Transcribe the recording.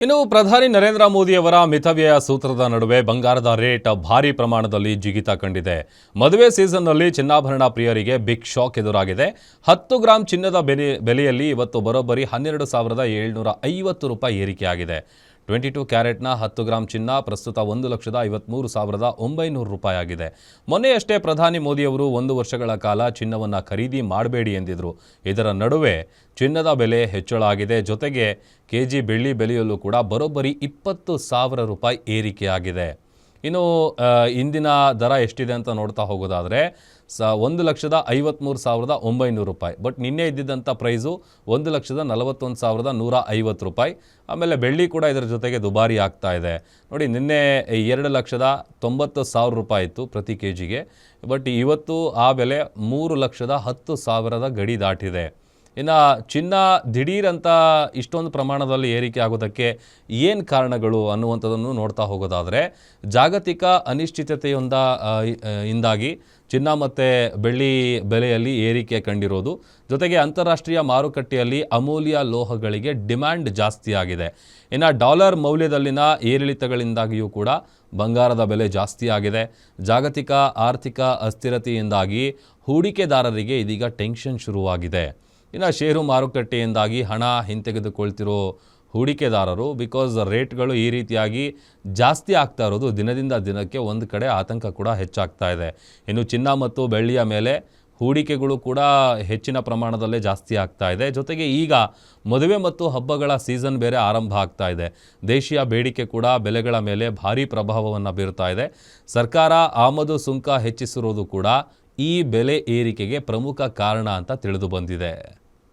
ಇನ್ನು ಪ್ರಧಾನಿ ನರೇಂದ್ರ ಮೋದಿಯವರ ಮಿತವ್ಯಯ ಸೂತ್ರದ ನಡುವೆ ಬಂಗಾರದ ರೇಟ್ ಭಾರೀ ಪ್ರಮಾಣದಲ್ಲಿ ಜಿಗಿತ ಕಂಡಿದೆ. ಮದುವೆ ಸೀಸನ್ನಲ್ಲಿ ಚಿನ್ನಾಭರಣ ಪ್ರಿಯರಿಗೆ ಬಿಗ್ ಶಾಕ್ ಎದುರಾಗಿದೆ. 10 ಗ್ರಾಂ ಚಿನ್ನದ ಬೆಲೆಯಲ್ಲಿ ಇವತ್ತು ಬರೋಬ್ಬರಿ 12,750 ರೂಪಾಯಿ ಏರಿಕೆಯಾಗಿದೆ. 22 ಕ್ಯಾರೆಟ್ನ 10 ಗ್ರಾಂ ಚಿನ್ನ ಪ್ರಸ್ತುತ 1,53,900 ರೂಪಾಯಿ ಆಗಿದೆ. ಮೊನ್ನೆಯಷ್ಟೇ ಪ್ರಧಾನಿ ಮೋದಿಯವರು 1 ವರ್ಷಗಳ ಕಾಲ ಚಿನ್ನವನ್ನು ಖರೀದಿ ಮಾಡಬೇಡಿ ಎಂದಿದ್ರು. ಇದರ ನಡುವೆ ಚಿನ್ನದ ಬೆಲೆ ಹೆಚ್ಚಳ ಆಗಿದೆ. ಜೊತೆಗೆ ಕೆಜಿ ಬೆಳ್ಳಿ ಬೆಲೆಯಲ್ಲೂ ಕೂಡ ಬರೋಬ್ಬರಿ 20,000 ರೂಪಾಯಿ ಏರಿಕೆಯಾಗಿದೆ. ಇನ್ನು ಇಂದಿನ ದರ ಎಷ್ಟಿದೆ ಅಂತ ನೋಡ್ತಾ ಹೋಗೋದಾದರೆ 1,53,900 ರೂಪಾಯಿ. ಬಟ್ ನಿನ್ನೆ ಇದ್ದಿದ್ದಂಥ ಪ್ರೈಸು 1,41,150 ರೂಪಾಯಿ. ಆಮೇಲೆ ಬೆಳ್ಳಿ ಕೂಡ ಇದರ ಜೊತೆಗೆ ದುಬಾರಿ ಆಗ್ತಾ ಇದೆ. ನೋಡಿ, ನಿನ್ನೆ 2,90,000 ರೂಪಾಯಿ ಇತ್ತು ಪ್ರತಿ ಕೆ ಜಿಗೆ. ಬಟ್ ಇವತ್ತು ಆ ಬೆಲೆ 3,10,000 ಗಡಿ ದಾಟಿದೆ. ಇನ್ನು ಚಿನ್ನ ದಿಢೀರಂತ ಇಷ್ಟೊಂದು ಪ್ರಮಾಣದಲ್ಲಿ ಏರಿಕೆ ಆಗೋದಕ್ಕೆ ಏನು ಕಾರಣಗಳು ಅನ್ನುವಂಥದ್ದನ್ನು ನೋಡ್ತಾ ಹೋಗೋದಾದರೆ, ಜಾಗತಿಕ ಇಂದಾಗಿ ಚಿನ್ನ ಮತ್ತು ಬೆಳ್ಳಿ ಬೆಲೆಯಲ್ಲಿ ಏರಿಕೆ ಕಂಡಿರೋದು, ಜೊತೆಗೆ ಅಂತಾರಾಷ್ಟ್ರೀಯ ಮಾರುಕಟ್ಟೆಯಲ್ಲಿ ಅಮೂಲ್ಯ ಲೋಹಗಳಿಗೆ ಡಿಮ್ಯಾಂಡ್ ಜಾಸ್ತಿ ಆಗಿದೆ. ಇನ್ನು ಡಾಲರ್ ಮೌಲ್ಯದಲ್ಲಿನ ಏರಿಳಿತಗಳಿಂದಾಗಿಯೂ ಕೂಡ ಬಂಗಾರದ ಬೆಲೆ ಜಾಸ್ತಿ ಆಗಿದೆ. ಜಾಗತಿಕ ಆರ್ಥಿಕ ಅಸ್ಥಿರತೆಯಿಂದಾಗಿ ಹೂಡಿಕೆದಾರರಿಗೆ ಇದೀಗ ಟೆನ್ಷನ್ ಶುರುವಾಗಿದೆ. ಇನ್ನು ಷೇರು ಮಾರುಕಟ್ಟೆಯಿಂದಾಗಿ ಹಣ ಹಿಂತೆಗೆದುಕೊಳ್ತಿರೋ ಹೂಡಿಕೆದಾರರು, ಬಿಕಾಸ್ ರೇಟ್ಗಳು ಈ ರೀತಿಯಾಗಿ ಜಾಸ್ತಿ ಆಗ್ತಾ ಇರೋದು ದಿನದಿಂದ ದಿನಕ್ಕೆ ಒಂದು ಕಡೆ ಆತಂಕ ಕೂಡ ಹೆಚ್ಚಾಗ್ತಾ ಇದೆ. ಇನ್ನು ಚಿನ್ನ ಮತ್ತು ಬೆಳ್ಳಿಯ ಮೇಲೆ ಹೂಡಿಕೆಗಳು ಕೂಡ ಹೆಚ್ಚಿನ ಪ್ರಮಾಣದಲ್ಲೇ ಜಾಸ್ತಿ ಆಗ್ತಾ ಇದೆ. ಜೊತೆಗೆ ಈಗ ಮದುವೆ ಮತ್ತು ಹಬ್ಬಗಳ ಸೀಸನ್ ಬೇರೆ ಆರಂಭ ಆಗ್ತಾ ಇದೆ. ದೇಶೀಯ ಬೇಡಿಕೆ ಕೂಡ ಬೆಲೆಗಳ ಮೇಲೆ ಭಾರೀ ಪ್ರಭಾವವನ್ನು ಬೀರ್ತಾ ಇದೆ. ಸರ್ಕಾರ ಆಮದು ಸುಂಕ ಹೆಚ್ಚಿಸಿರೋದು ಕೂಡ ಈ ಬೆಲೆ ಏರಿಕೆಗೆ ಪ್ರಮುಖ ಕಾರಣ ಅಂತ ತಿಳಿದು ಬಂದಿದೆ.